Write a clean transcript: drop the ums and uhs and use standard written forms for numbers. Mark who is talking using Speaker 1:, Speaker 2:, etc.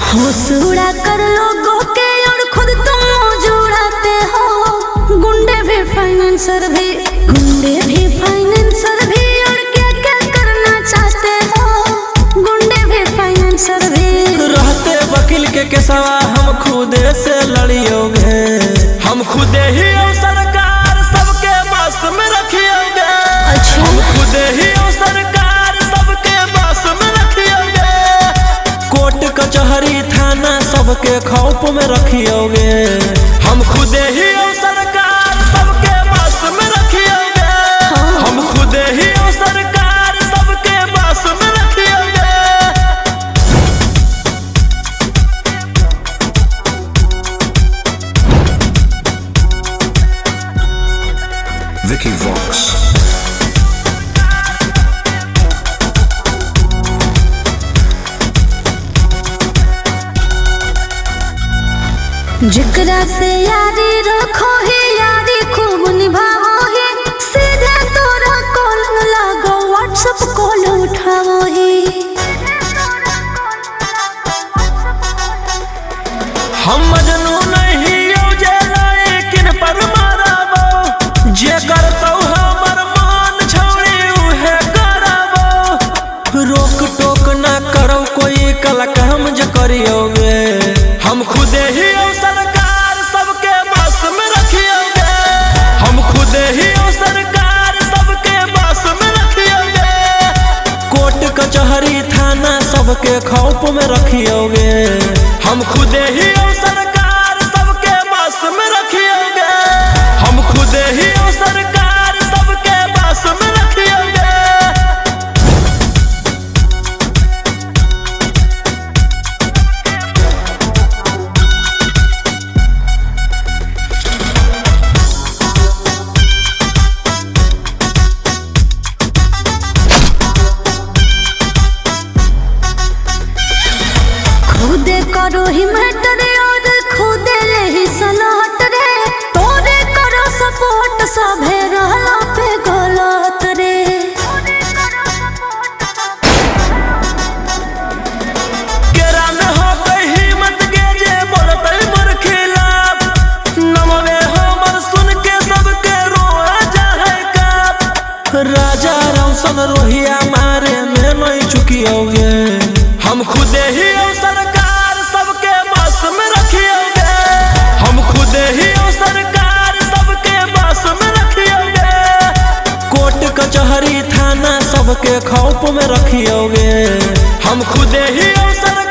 Speaker 1: होश उड़ा कर लोगों के और खुद तुम मौज उड़ाते हो। गुंडे भी फाइनेंसर भी और क्या क्या करना चाहते हो। गुंडे भी फाइनेंसर भी
Speaker 2: रहते वकील के केसवा हम खुदे से लड़ियोगे। हम खुदे ही सरकार सबके बस में रखियोगे।
Speaker 1: अच्छा।
Speaker 2: हम खुदे ही सरकार सबके बस में रखियोगे। कोर्ट कचहरी थाना सबके खौफ में रखियोगे। हम खुदे ही सरकार सबके बस में रखियोगे। हम खुदे ही सरकार सबके बस में रखियोगे।
Speaker 3: Vicky Vox.
Speaker 1: जिकरा से यारी रखो ही यारी खूब निभाओ ही। सीधे तोरा कॉल लागो व्हाट्सएप कॉल उठाओ ही।
Speaker 2: हम मजनू नहीं जे लेकिन पर माराबो। जे करतौ हमर मान छौड़ी उहे कराबो। रोक टोक ना करो कोई कल काम जे करियोगे। हम खुदे ही सरकार सबके बस में रखियोगे। हम खुदे ही सरकार सबके बस में रखियोगे। कोर्ट कचहरी थाना सबके खौफ में रखियोगे। हम खुदे ही सरकार सबके बस में रखियोगे। हम खुदे ही सरकार सबके बस में रखियोगे।
Speaker 1: खुदे करो ही मैटर और खुदे ले ही सलाट रे। तोरे करो सपोर्ट सभे रहला पे गलत रे।
Speaker 2: केरा में हो गई हिम्मत के जे बोलते मोर खिलाफ। नमवे हमर सुन के सबके रोआ जाए काप। राजा रौशन रोहिया मारे में नहीं चुकियोगे। हम खुदे ही सरकार सबके बस में रखियोगे। हम खुदे ही सरकार सबके बस में रखियोगे। कोर्ट कचहरी थाना सबके खौफ में रखियोगे। हम खुदे ही सरकार